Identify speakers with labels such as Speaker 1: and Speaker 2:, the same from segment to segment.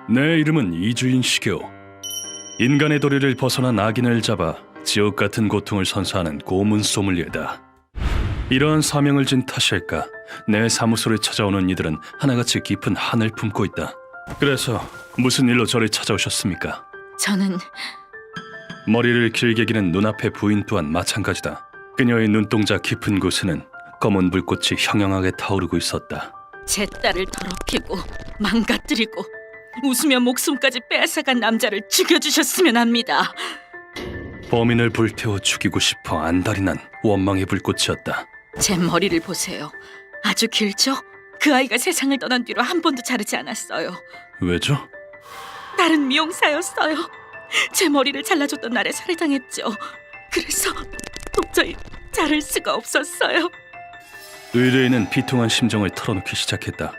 Speaker 1: 내 이름은 이주인 시교. 인간의 도리를 벗어난 악인을 잡아 지옥 같은 고통을 선사하는 고문 소믈리에다. 이러한 사명을 진 탓일까, 내 사무소를 찾아오는 이들은 하나같이 깊은 한을 품고 있다. 그래서 무슨 일로 저를 찾아오셨습니까?
Speaker 2: 저는
Speaker 1: 머리를 길게 기는 눈앞의 부인 또한 마찬가지다. 그녀의 눈동자 깊은 곳에는 검은 불꽃이 형형하게 타오르고 있었다.
Speaker 2: 제 딸을 더럽히고 망가뜨리고 웃으며 목숨까지 빼앗아간 남자를 죽여주셨으면 합니다.
Speaker 1: 범인을 불태워 죽이고 싶어 안달이 난 원망의 불꽃이었다.
Speaker 2: 제 머리를 보세요. 아주 길죠? 그 아이가 세상을 떠난 뒤로 한 번도 자르지 않았어요.
Speaker 1: 왜죠?
Speaker 2: 딸은 미용사였어요. 제 머리를 잘라줬던 날에 살해당했죠. 그래서 도저히 자를 수가 없었어요.
Speaker 1: 의뢰인은 비통한 심정을 털어놓기 시작했다.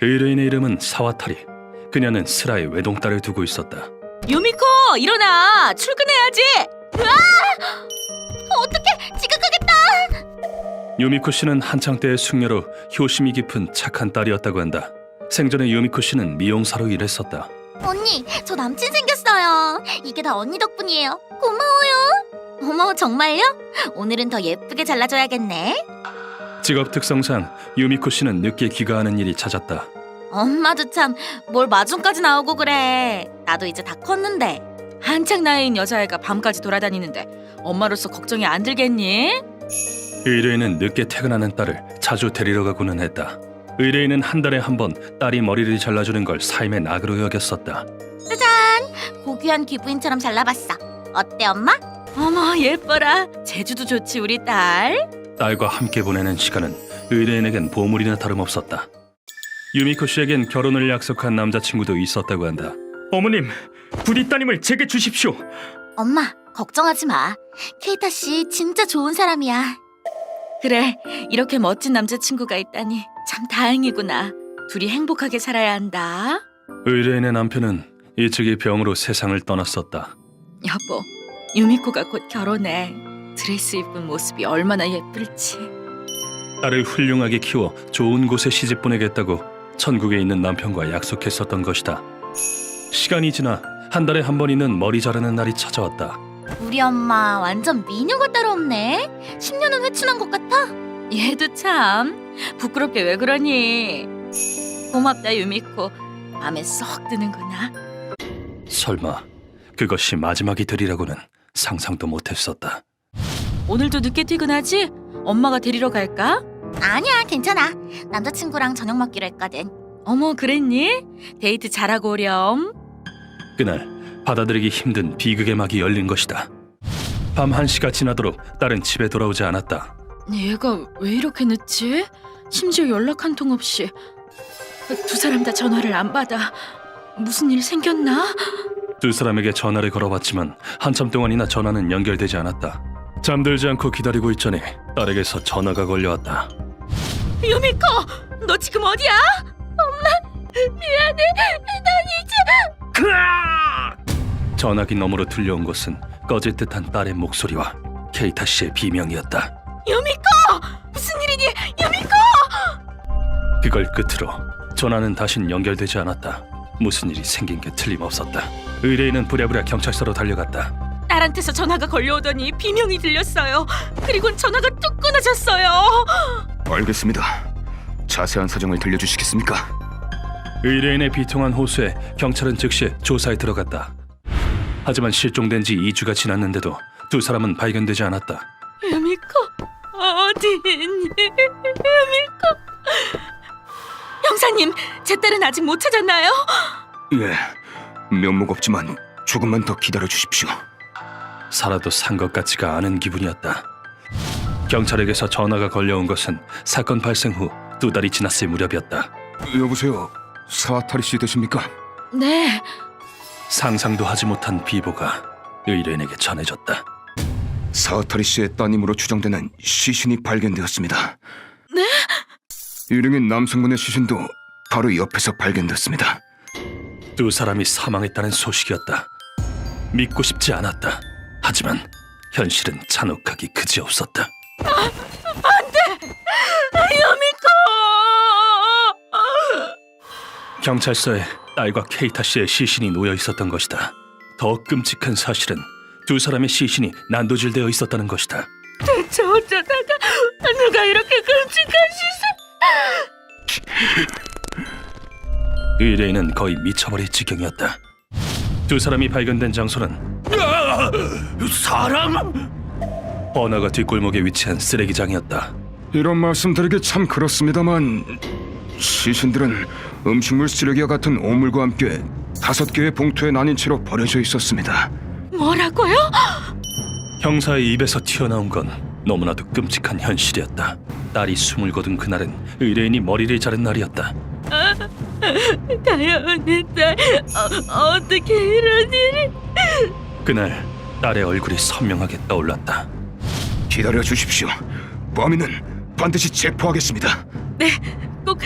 Speaker 1: 의뢰인의 이름은 사와타리. 그녀는 스라의 외동딸을 두고 있었다.
Speaker 2: 유미코, 일어나! 출근해야지!
Speaker 3: 어떡해! 지각하겠다!
Speaker 1: 유미코 씨는 한창 때의 숙녀로 효심이 깊은 착한 딸이었다고 한다. 생전에 유미코 씨는 미용사로 일했었다.
Speaker 3: 언니, 저 남친 생겼어요. 이게 다 언니 덕분이에요. 고마워요. 어머, 정말요? 오늘은 더 예쁘게 잘라줘야겠네.
Speaker 1: 직업 특성상 유미코 씨는 늦게 귀가하는 일이 잦았다.
Speaker 3: 엄마도 참 뭘 마중까지 나오고 그래. 나도 이제 다 컸는데.
Speaker 2: 한창 나이인 여자애가 밤까지 돌아다니는데 엄마로서 걱정이 안 들겠니?
Speaker 1: 의뢰인은 늦게 퇴근하는 딸을 자주 데리러 가고는 했다. 의뢰인은 한 달에 한 번 딸이 머리를 잘라주는 걸 삶의 낙으로 여겼었다.
Speaker 3: 고귀한 귀부인처럼 잘라봤어. 어때, 엄마?
Speaker 2: 어머, 예뻐라. 제주도 좋지, 우리 딸.
Speaker 1: 딸과 함께 보내는 시간은 의뢰인에겐 보물이나 다름없었다. 유미코 씨에겐 결혼을 약속한 남자친구도 있었다고 한다.
Speaker 4: 어머님, 부디 따님을 제게 주십시오.
Speaker 3: 엄마, 걱정하지 마. 케이타 씨 진짜 좋은 사람이야.
Speaker 2: 그래, 이렇게 멋진 남자친구가 있다니 참 다행이구나. 둘이 행복하게 살아야 한다.
Speaker 1: 의뢰인의 남편은 일찍이 병으로 세상을 떠났었다.
Speaker 2: 여보, 유미코가 곧 결혼해. 드레스 입은 모습이 얼마나 예쁠지.
Speaker 1: 딸을 훌륭하게 키워 좋은 곳에 시집 보내겠다고 천국에 있는 남편과 약속했었던 것이다. 시간이 지나 한 달에 한 번 있는 머리 자르는 날이 찾아왔다.
Speaker 3: 우리 엄마 완전 미녀가 따로 없네. 10년은 회춘한 것 같아.
Speaker 2: 얘도 참 부끄럽게 왜 그러니? 고맙다, 유미코. 마음에 쏙 드는구나.
Speaker 1: 설마 그것이 마지막이 되리라고는 상상도 못했었다.
Speaker 2: 오늘도 늦게 퇴근하지? 엄마가 데리러 갈까?
Speaker 3: 아니야, 괜찮아. 남자친구랑 저녁 먹기로 했거든.
Speaker 2: 어머, 그랬니? 데이트 잘하고 오렴.
Speaker 1: 그날 받아들이기 힘든 비극의 막이 열린 것이다. 밤 1시가 지나도록 딸은 집에 돌아오지 않았다.
Speaker 2: 얘가 왜 이렇게 늦지? 심지어 연락 한 통 없이. 두 사람 다 전화를 안 받아. 무슨 일 생겼나?
Speaker 1: 두 사람에게 전화를 걸어봤지만 한참 동안이나 전화는 연결되지 않았다. 잠들지 않고 기다리고 있자니 딸에게서 전화가 걸려왔다.
Speaker 2: 유미코, 너 지금 어디야?
Speaker 3: 미안해, 난 이제...
Speaker 1: 전화기 너머로 들려온 것은 꺼질 듯한 딸의 목소리와 케이타 씨의 비명이었다.
Speaker 2: 유미코! 무슨 일이니? 유미코!
Speaker 1: 그걸 끝으로 전화는 다신 연결되지 않았다. 무슨 일이 생긴 게 틀림없었다. 의뢰인은 부랴부랴 경찰서로 달려갔다.
Speaker 2: 딸한테서 전화가 걸려오더니 비명이 들렸어요. 그리곤 전화가 뚝 끊어졌어요.
Speaker 4: 알겠습니다. 자세한 사정을 들려주시겠습니까?
Speaker 1: 의뢰인의 비통한 호소에 경찰은 즉시 조사에 들어갔다. 하지만 실종된 지 2주가 지났는데도 두 사람은 발견되지 않았다.
Speaker 2: 유미코, 어디 있니? 유미코. 형사님, 제 딸은 아직 못 찾았나요?
Speaker 4: 예, 면목 없지만 조금만 더 기다려 주십시오.
Speaker 1: 살아도 산 것 같지가 않은 기분이었다. 경찰에게서 전화가 걸려온 것은 사건 발생 후 2달이 지났을 무렵이었다.
Speaker 4: 여보세요, 사와타리 씨 되십니까?
Speaker 2: 네.
Speaker 1: 상상도 하지 못한 비보가 의뢰인에게 전해졌다.
Speaker 4: 사와타리 씨의 따님으로 추정되는 시신이 발견되었습니다.
Speaker 2: 네?
Speaker 4: 일행인 남성분의 시신도 바로 옆에서 발견됐습니다.
Speaker 1: 두 사람이 사망했다는 소식이었다. 믿고 싶지 않았다. 하지만 현실은 잔혹하기 그지없었다.
Speaker 2: 유미코!
Speaker 1: 경찰서에 딸과 케이타 씨의 시신이 놓여 있었던 것이다. 더 끔찍한 사실은 두 사람의 시신이 난도질되어 있었다는 것이다.
Speaker 2: 대체 어쩌다가 누가 이렇게 끔찍한 짓을...
Speaker 1: 의뢰인은 거의 미쳐버릴 지경이었다. 두 사람이 발견된 장소는 사람! 번화가 뒷골목에 위치한 쓰레기장이었다.
Speaker 4: 이런 말씀드리기 참 그렇습니다만 시신들은 음식물 쓰레기와 같은 오물과 함께 5개의 봉투에 나뉜 채로 버려져 있었습니다.
Speaker 2: 뭐라고요?
Speaker 1: 형사의 입에서 튀어나온 건 너무나도 끔찍한 현실이었다. 딸이 숨을 거둔 그날은 의뢰인이 머리를 자른 날이었다.
Speaker 2: 다현이 딸, 어떻게 이런 일이...
Speaker 1: 그날 딸의 얼굴이 선명하게 떠올랐다.
Speaker 4: 기다려 주십시오. 범인은 반드시 체포하겠습니다.
Speaker 2: 꼭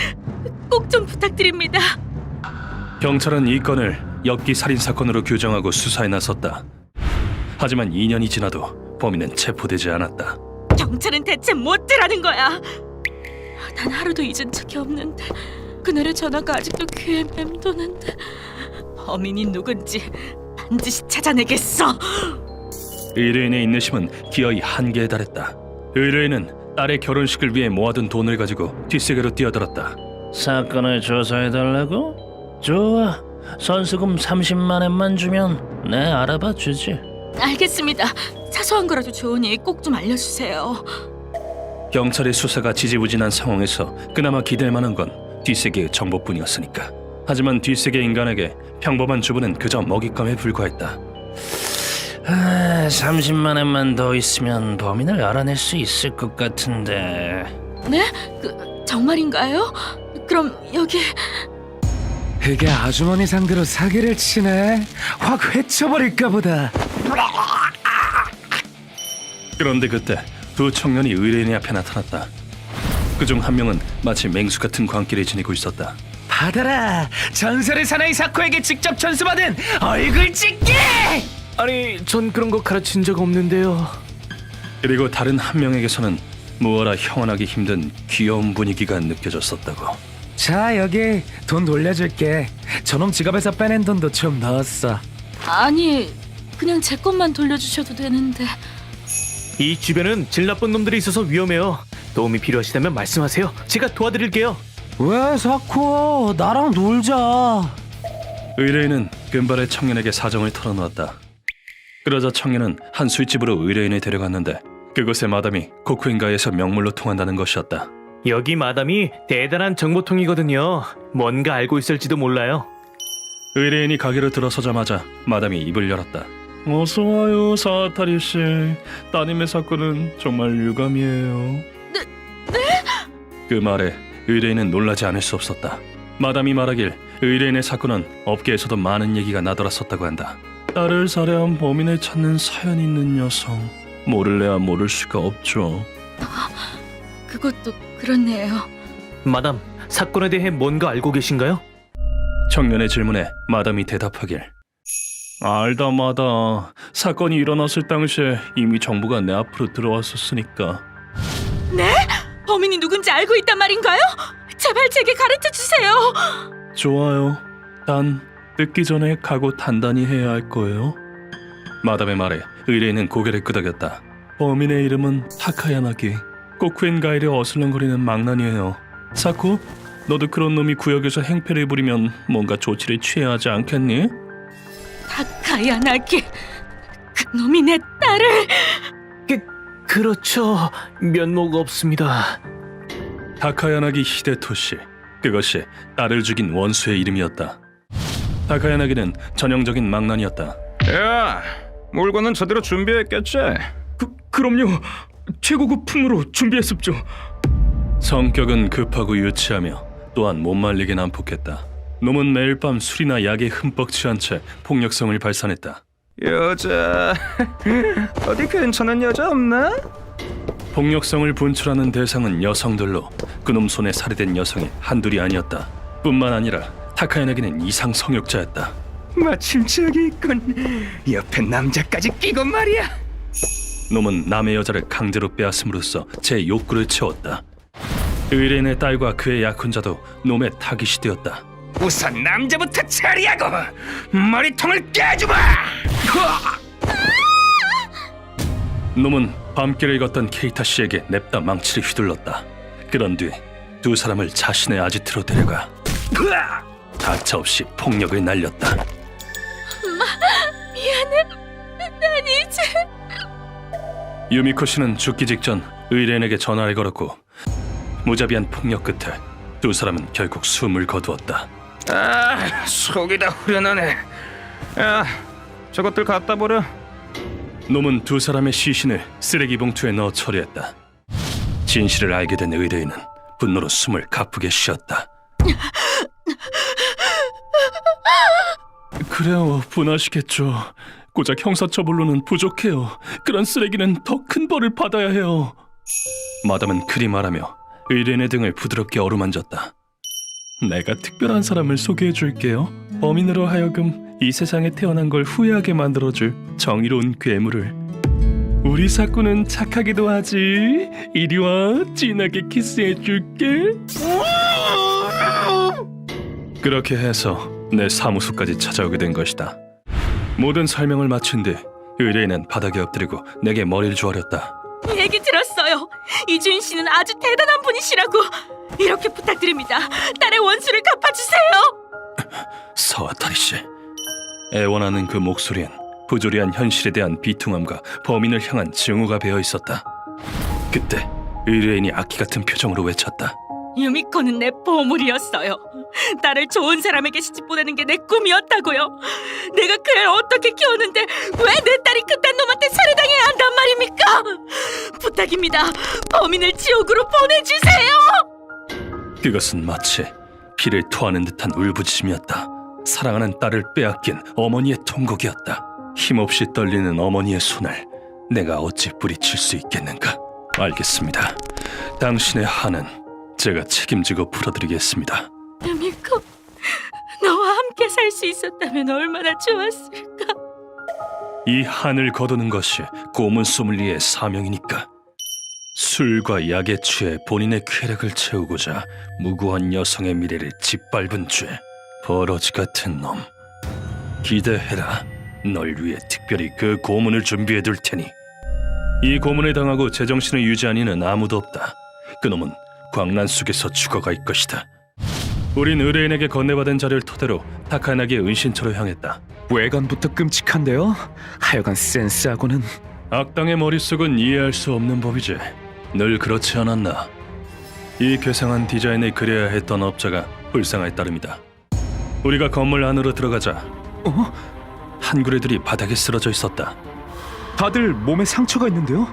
Speaker 2: 좀 부탁드립니다.
Speaker 1: 경찰은 이 건을 엽기 살인 사건으로 규정하고 수사에 나섰다. 하지만 2년이 지나도 범인은 체포되지 않았다.
Speaker 2: 경찰은 대체 뭐더라는 거야? 단 하루도 잊은 적이 없는데 그날의 전화가 아직도 귀에 맴도는데 범인이 누군지 반드시 찾아내겠어.
Speaker 1: 의뢰인의 인내심은 기어이 한계에 달했다. 의뢰인은 딸의 결혼식을 위해 모아둔 돈을 가지고 뒷세계로 뛰어들었다.
Speaker 5: 사건을 조사해달라고? 좋아. 선수금 30만 엔만 주면 내 알아봐 주지.
Speaker 2: 알겠습니다. 사소한 거라도 좋으니 꼭 좀 알려주세요.
Speaker 1: 경찰의 수사가 지지부진한 상황에서 그나마 기댈 만한 건 뒷세계의 정보뿐이었으니까. 하지만 뒷세계 인간에게 평범한 주부는 그저 먹잇감에 불과했다.
Speaker 5: 30만 엔만 더 있으면 범인을 알아낼 수 있을 것 같은데.
Speaker 2: 네? 정말인가요? 그럼 여기...
Speaker 6: 그게 아주머니 상대로 사기를 치네. 확 회쳐버릴까 보다.
Speaker 1: 그런데 그때 두 청년이 의뢰인의 앞에 나타났다. 그중 한 명은 마치 맹수 같은 광기를 지니고 있었다.
Speaker 6: 받아라. 전설의 사나이 사코에게 직접 전수받은 얼굴 찍기. 아니, 전 그런 거 가르친 적 없는데요.
Speaker 1: 그리고 다른 한 명에게서는 무어라 형언하기 힘든 귀여운 분위기가 느껴졌었다고.
Speaker 6: 자, 여기 돈 돌려줄게. 저놈 지갑에서 빼낸 돈도 좀 넣었어.
Speaker 2: 아니, 그냥 제 것만 돌려주셔도 되는데...
Speaker 7: 이 주변은 질 나쁜 놈들이 있어서 위험해요. 도움이 필요하시다면 말씀하세요. 제가 도와드릴게요.
Speaker 6: 왜 사코? 나랑 놀자.
Speaker 1: 의뢰인은 금발의 청년에게 사정을 털어놓았다. 그러자 청년은 한 술집으로 의뢰인을 데려갔는데 그곳의 마담이 코쿠인가에서 명물로 통한다는 것이었다.
Speaker 7: 여기 마담이 대단한 정보통이거든요. 뭔가 알고 있을지도 몰라요.
Speaker 1: 의뢰인이 가게로 들어서자마자 마담이 입을 열었다. 어서 와요, 사타리 씨. 따님의 사건은 정말 유감이에요. 네? 그 말에 의뢰인은 놀라지 않을 수 없었다. 마담이 말하길 의뢰인의 사건은 업계에서도 많은 얘기가 나돌았었다고 한다. 딸을 살해한 범인을 찾는 사연 있는 여성. 모를래야 모를 수가 없죠.
Speaker 2: 그것도 그렇네요.
Speaker 7: 마담, 사건에 대해 뭔가 알고 계신가요?
Speaker 1: 청년의 질문에 마담이 대답하길. 알다마다 사건이 일어났을 당시에 이미 정보가 내 앞으로 들어왔었으니까.
Speaker 2: 네? 범인이 누군지 알고 있단 말인가요? 제발 제게 가르쳐주세요.
Speaker 1: 좋아요. 단 듣기 전에 각오 단단히 해야 할 거예요. 마담의 말에 의뢰인은 고개를 끄덕였다. 범인의 이름은 타카야나기. 코쿠엔가이를 어슬렁거리는 망나니예요. 사쿠, 너도 그런 놈이 구역에서 행패를 부리면 뭔가 조치를 취해야 하지 않겠니?
Speaker 2: 타카야나기, 그놈이 내 딸을...
Speaker 7: 그렇죠. 면목 없습니다.
Speaker 1: 타카야나기 히데토시. 그것이 딸을 죽인 원수의 이름이었다. 타카야나기는 전형적인 망나니였다.
Speaker 4: 야, 물건은 제대로 준비했겠지?
Speaker 1: 그럼요. 최고급 품으로 준비했습죠. 성격은 급하고 유치하며 또한 못 말리게 난폭했다. 놈은 매일 밤 술이나 약에 흠뻑 취한 채 폭력성을 발산했다.
Speaker 4: 여자 어디 괜찮은 여자 없나?
Speaker 1: 폭력성을 분출하는 대상은 여성들로 그놈 손에 살해된 여성이 한둘이 아니었다. 뿐만 아니라 타카야나기는 이상 성욕자였다.
Speaker 4: 마침 저기 있군. 옆에 남자까지 끼고 말이야.
Speaker 1: 놈은 남의 여자를 강제로 빼앗음으로써 제 욕구를 채웠다. 의뢰인의 딸과 그의 약혼자도 놈의 타깃이 되었다.
Speaker 4: 우선 남자부터 처리하고 머리통을 깨주마.
Speaker 1: 놈은 밤길을 걷던 케이타 씨에게 냅다 망치를 휘둘렀다. 그런 뒤 두 사람을 자신의 아지트로 데려가 가차없이 폭력을 날렸다.
Speaker 2: 미안해. 난 이제
Speaker 1: 유미코 씨는 죽기 직전 의뢰인에게 전화를 걸었고 무자비한 폭력 끝에 두 사람은 결국 숨을 거두었다.
Speaker 4: 속이 다 후련하네. 야, 저것들 갖다 버려.
Speaker 1: 놈은 두 사람의 시신을 쓰레기 봉투에 넣어 처리했다. 진실을 알게 된 의뢰인은 분노로 숨을 가쁘게 쉬었다. 그래요, 분하시겠죠. 고작 형사처벌로는 부족해요. 그런 쓰레기는 더 큰 벌을 받아야 해요. 마담은 그리 말하며 의뢰인의 등을 부드럽게 어루만졌다. 내가 특별한 사람을 소개해줄게요. 범인으로 하여금 이 세상에 태어난 걸 후회하게 만들어줄 정의로운 괴물을. 우리 사꾸는 착하기도 하지. 이리 와, 진하게 키스해줄게. 그렇게 해서 내 사무소까지 찾아오게 된 것이다. 모든 설명을 마친 뒤 의뢰인은 바닥에 엎드리고 내게 머리를 조아렸다.
Speaker 2: 얘기 들었어요. 이주인 씨는 아주 대단한 분이시라고. 이렇게 부탁드립니다. 딸의 원수를 갚아주세요.
Speaker 1: 사와타리 씨. 애원하는 그 목소리엔 부조리한 현실에 대한 비통함과 범인을 향한 증오가 배어 있었다. 그때 의뢰인이 악기 같은 표정으로 외쳤다.
Speaker 2: 유미코는 내 보물이었어요. 딸을 좋은 사람에게 시집 보내는 게 내 꿈이었다고요. 내가 그 애를 어떻게 키웠는데 왜 내 딸이 그딴 놈한테 살해당해야 한단 말입니까? 부탁입니다. 범인을 지옥으로 보내주세요.
Speaker 1: 그것은 마치 피를 토하는 듯한 울부짖음이었다. 사랑하는 딸을 빼앗긴 어머니의 통곡이었다. 힘없이 떨리는 어머니의 손을 내가 어찌 뿌리칠 수 있겠는가? 알겠습니다. 당신의 한은 제가 책임지고 풀어드리겠습니다.
Speaker 2: 유미코, 너와 함께 살 수 있었다면 얼마나 좋았을까.
Speaker 1: 이 한을 거두는 것이 고문 소믈리에의 사명이니까. 술과 약에 취해 본인의 쾌락을 채우고자 무고한 여성의 미래를 짓밟은 죄. 버러지 같은 놈. 기대해라. 널 위해 특별히 그 고문을 준비해 둘 테니. 이 고문에 당하고 제정신을 유지한 이는 아무도 없다. 그놈은 광란 속에서 죽어갈 것이다. 우린 의뢰인에게 건네받은 자료를 토대로 타카나기의 은신처로 향했다.
Speaker 6: 외관부터 끔찍한데요. 하여간 센스하고는.
Speaker 1: 악당의 머릿속은 이해할 수 없는 법이지. 늘 그렇지 않았나. 이 괴상한 디자인을 그려야 했던 업자가 불쌍할 따름이다. 우리가 건물 안으로 들어가자 한구레들이 바닥에 쓰러져 있었다.
Speaker 6: 다들 몸에 상처가 있는데요.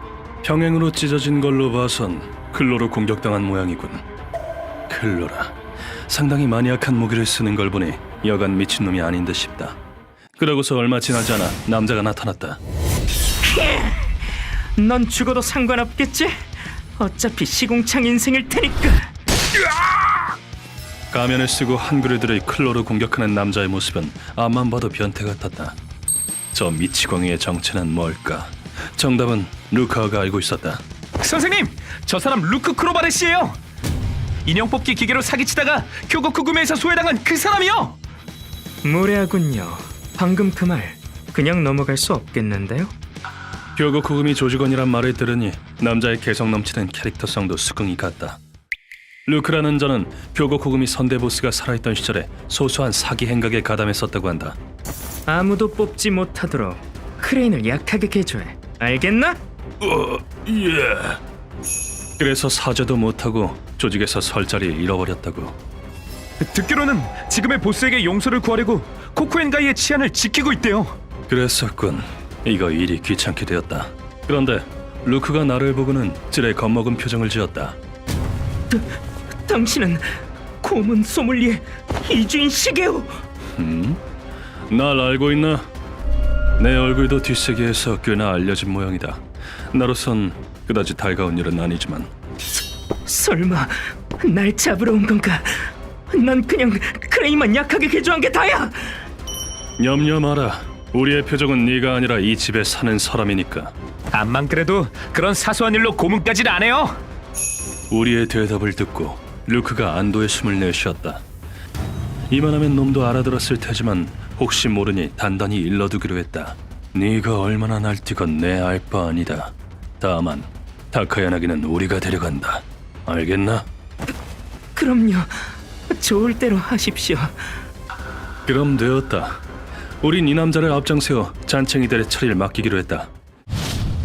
Speaker 1: 평행으로 찢어진 걸로 봐선 클로로 공격당한 모양이군. 클로라, 상당히 마니악한 무기를 쓰는 걸 보니 여간 미친놈이 아닌 듯 싶다. 그러고서 얼마 지나지 않아 남자가 나타났다.
Speaker 8: 넌 죽어도 상관없겠지? 어차피 시궁창 인생일 테니까.
Speaker 1: 가면을 쓰고 한구레들을 클로로 공격하는 남자의 모습은 앞만 봐도 변태 같았다. 저 미치광이의 정체는 뭘까? 정답은 루카가 알고 있었다.
Speaker 6: 선생님, 저 사람 루크 크로바르 씨예요. 인형 뽑기 기계로 사기치다가 교고쿠구메에서 소외당한 그 사람이요.
Speaker 8: 무례하군요. 방금 그 말 그냥 넘어갈 수 없겠는데요?
Speaker 1: 교고쿠금이 조직원이란 말을 들으니 남자의 개성 넘치는 캐릭터성도 수긍이 갔다. 루크라는 저는 교고쿠금이 선대보스가 살아있던 시절에 소소한 사기 행각에 가담했었다고 한다.
Speaker 8: 아무도 뽑지 못하도록 크레인을 약하게 개조해. 알겠나?
Speaker 1: 예. 그래서 사죄도 못하고 조직에서 설 자리를 잃어버렸다고.
Speaker 6: 듣기로는 지금의 보스에게 용서를 구하려고 코쿠엔가이의 치안을 지키고 있대요.
Speaker 1: 그랬었군. 이거 일이 귀찮게 되었다. 그런데 루크가 나를 보고는 찌레 겁먹은 표정을 지었다.
Speaker 8: 당신은 고문 소믈리에 이주인 시게오.
Speaker 1: 날 알고 있나? 내 얼굴도 뒷세계에서 꽤나 알려진 모양이다. 나로선 그다지 달가운 일은 아니지만.
Speaker 8: 설마 날 잡으러 온 건가? 난 그냥 크레인만 약하게 개조한 게 다야.
Speaker 1: 염려 마라. 우리의 표적은 네가 아니라 이 집에 사는 사람이니까.
Speaker 6: 암만 그래도 그런 사소한 일로 고문까지는 안 해요.
Speaker 1: 우리의 대답을 듣고 루크가 안도의 숨을 내쉬었다. 이만하면 놈도 알아들었을 테지만 혹시 모르니 단단히 일러두기로 했다. 네가 얼마나 날뛰건 내 알 바 아니다. 다만 다카야나기는 우리가 데려간다. 알겠나?
Speaker 8: 그럼요. 좋을 대로 하십시오.
Speaker 1: 그럼 되었다. 우린 이 남자를 앞장세워 잔챙이들의 처리를 맡기기로 했다.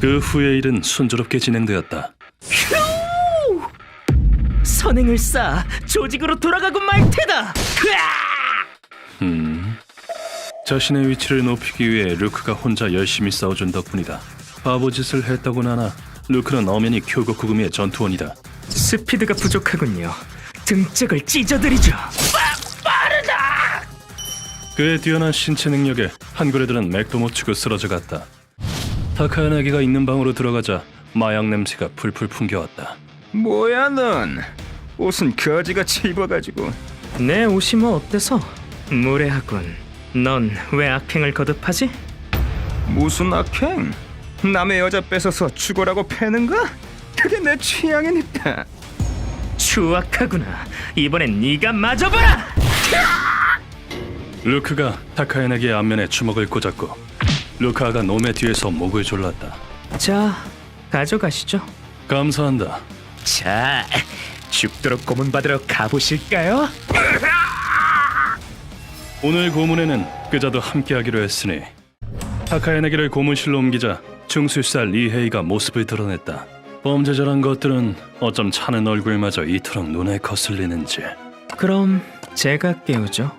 Speaker 1: 그 후의 일은 순조롭게 진행되었다.
Speaker 8: 선행을 쌓아 조직으로 돌아가고 말 테다.
Speaker 1: 자신의 위치를 높이기 위해 루크가 혼자 열심히 싸워준 덕분이다. 바보짓을 했다고나 하나 루크는 엄연히 쿄고쿠구미의 전투원이다.
Speaker 8: 스피드가 부족하군요. 등짝을 찢어드리죠.
Speaker 1: 그의 뛰어난 신체 능력에 한구레들은 맥도 못 추고 쓰러져갔다. 다카야나기가 있는 방으로 들어가자 마약 냄새가 풀풀 풍겨왔다.
Speaker 4: 뭐야 넌? 옷은 거지같이 입어가지고.
Speaker 8: 내 옷이 뭐 어때서? 무례하군. 넌 왜 악행을 거듭하지?
Speaker 4: 무슨 악행? 남의 여자 뺏어서 죽어라고 패는 거? 그게 내 취향이니까.
Speaker 8: 추악하구나. 이번엔 네가 맞아봐라.
Speaker 1: 루크가 다카야나기의 앞면에 주먹을 꽂았고 루카가 놈의 뒤에서 목을 졸랐다.
Speaker 8: 자, 가져가시죠.
Speaker 1: 감사한다.
Speaker 6: 자, 죽도록 고문받으러 가보실까요?
Speaker 1: 오늘 고문에는 그자도 함께하기로 했으니 다카야나기를 고문실로 옮기자 중술사 리헤이가 모습을 드러냈다. 범죄자란 것들은 어쩜 차는 얼굴마저 이토록 눈에 거슬리는지.
Speaker 8: 그럼 제가 깨우죠.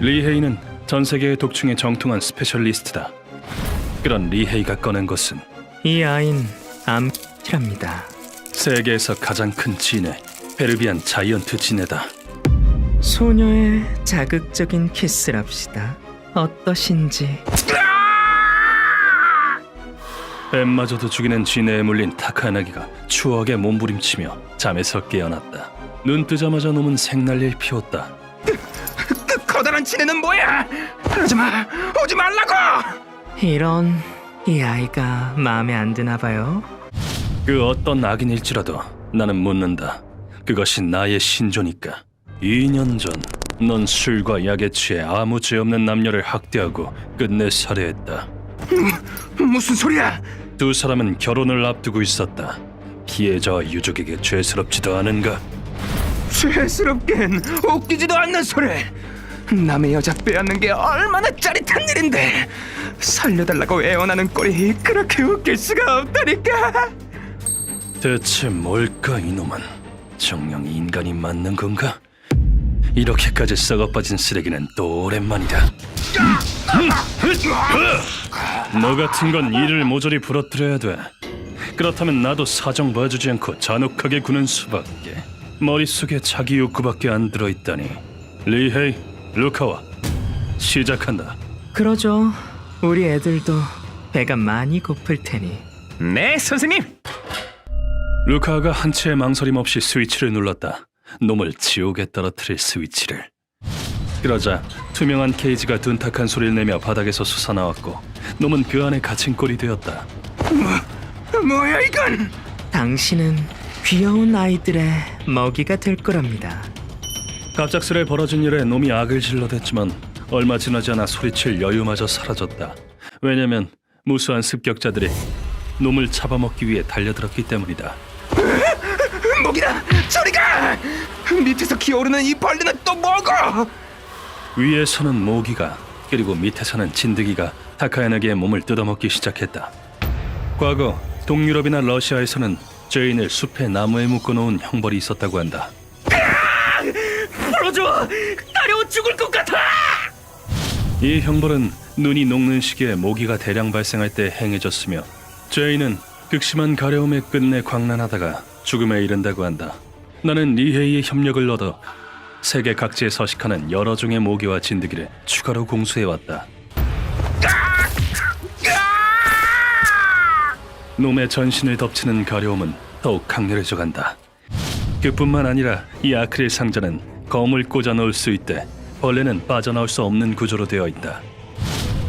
Speaker 1: 리헤이는 전 세계의 독충에 정통한 스페셜리스트다. 그런 리헤이가 꺼낸 것은
Speaker 8: 이 아인 암키랍니다.
Speaker 1: 세계에서 가장 큰 지네, 페르비안 자이언트 지네다.
Speaker 8: 소녀의 자극적인 키스랍시다. 어떠신지.
Speaker 1: 뱀마저도 죽이는 지네에 물린 타카야나기가 추억에 몸부림치며 잠에서 깨어났다. 눈 뜨자마자 놈은 생난리를 피웠다.
Speaker 4: 그 커다란 지네는 뭐야? 하지마! 오지 말라고!
Speaker 8: 이런, 이 아이가 마음에 안 드나 봐요.
Speaker 1: 그 어떤 악인일지라도 나는 묻는다. 그것이 나의 신조니까. 2년 전 넌 술과 약에 취해 아무 죄 없는 남녀를 학대하고 끝내 살해했다.
Speaker 4: 무슨 소리야?
Speaker 1: 두 사람은 결혼을 앞두고 있었다. 피해자와 유족에게 죄스럽지도 않은가?
Speaker 4: 죄스럽긴 웃기지도 않는 소리. 남의 여자 빼앗는 게 얼마나 짜릿한 일인데 살려달라고 애원하는 꼴이 그렇게 웃길 수가 없다니까.
Speaker 1: 대체 뭘까 이놈은? 정녕 인간이 맞는 건가? 이렇게까지 썩어빠진 쓰레기는 또 오랜만이다. 너 같은 건 이를 모조리 부러뜨려야 돼. 그렇다면 나도 사정 봐주지 않고 잔혹하게 구는 수밖에. 머릿속에 자기 욕구밖에 안 들어있다니. 리헤이, 루카와 시작한다.
Speaker 8: 그러죠. 우리 애들도 배가 많이 고플 테니.
Speaker 6: 네, 선생님.
Speaker 1: 루카가 한치의 망설임 없이 스위치를 눌렀다. 놈을 지옥에 떨어뜨릴 스위치를. 그러자 투명한 케이지가 둔탁한 소리를 내며 바닥에서 솟아나왔고 놈은 그 안에 갇힌 꼴이 되었다.
Speaker 4: 뭐야 이건?
Speaker 8: 당신은 귀여운 아이들의 먹이가 될 거랍니다.
Speaker 1: 갑작스레 벌어진 일에 놈이 악을 질러댔지만 얼마 지나지 않아 소리칠 여유마저 사라졌다. 왜냐면 무수한 습격자들이 놈을 잡아먹기 위해 달려들었기 때문이다.
Speaker 4: 목이다! 저리가! 밑에서 기어오르는 이 벌레는 또 뭐고?
Speaker 1: 위에서는 모기가 그리고 밑에서는 진드기가 타카야나기의 몸을 뜯어먹기 시작했다. 과거 동유럽이나 러시아에서는 죄인을 숲의 나무에 묶어놓은 형벌이 있었다고 한다.
Speaker 8: 풀어줘! 따려워 죽을 것 같아!
Speaker 1: 이 형벌은 눈이 녹는 시기에 모기가 대량 발생할 때 행해졌으며 죄인은 극심한 가려움에 끝내 광란하다가 죽음에 이른다고 한다. 나는 리헤이의 협력을 얻어 세계 각지에 서식하는 여러 종의 모기와 진드기를 추가로 공수해왔다. 놈의 전신을 덮치는 가려움은 더욱 강렬해져 간다. 그뿐만 아니라 이 아크릴 상자는 검을 꽂아 넣을 수 있대 벌레는 빠져나올 수 없는 구조로 되어 있다.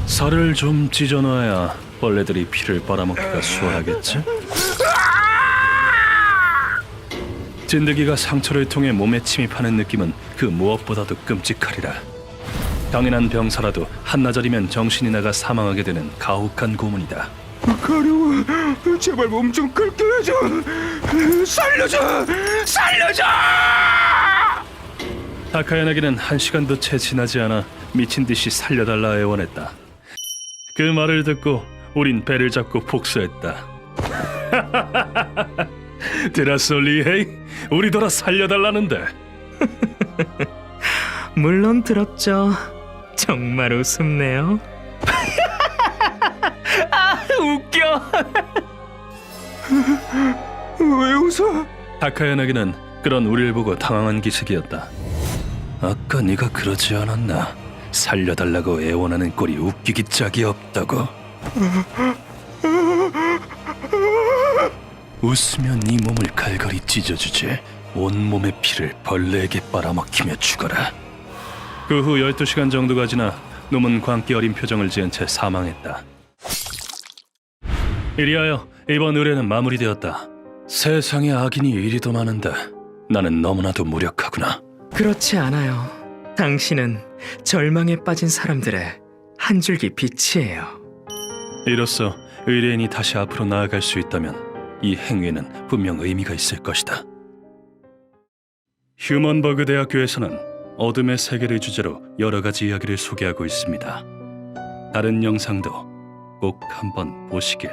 Speaker 1: 살을 좀 찢어놔야 벌레들이 피를 빨아먹기가 수월하겠지? 진드기가 상처를 통해 몸에 침입하는 느낌은 그 무엇보다도 끔찍하리라. 당연한 병사라도 한나절이면 정신이 나가 사망하게 되는 가혹한 고문이다.
Speaker 4: 가려워. 제발 몸 좀 긁게 해줘. 살려줘. 살려줘.
Speaker 1: 다카야나기는 1시간도 채 지나지 않아 미친 듯이 살려달라 애원했다. 그 말을 듣고 우린 배를 잡고 복수했다. 들었어 리헤이? 우리 돌아 살려달라는데.
Speaker 8: 물론 들었죠. 정말 우습네요.
Speaker 6: 웃겨.
Speaker 4: 왜 웃어?
Speaker 1: 다카야나기는 그런 우리를 보고 당황한 기색이었다. 아까 네가 그러지 않았나? 살려달라고 애원하는 꼴이 웃기기 짝이 없다고. 웃으면 네 몸을 갈갈이 찢어주지. 온몸의 피를 벌레에게 빨아먹히며 죽어라. 그 후 12시간 정도가 지나 놈은 광기 어린 표정을 지은 채 사망했다. 이리하여 이번 의뢰는 마무리되었다. 세상에 악인이 이리도 많은데 나는 너무나도 무력하구나.
Speaker 8: 그렇지 않아요. 당신은 절망에 빠진 사람들의 한 줄기 빛이에요.
Speaker 1: 이로써 의뢰인이 다시 앞으로 나아갈 수 있다면 이 행위에는 분명 의미가 있을 것이다. 휴먼버그 대학교에서는 어둠의 세계를 주제로 여러 가지 이야기를 소개하고 있습니다. 다른 영상도 꼭 한번 보시길.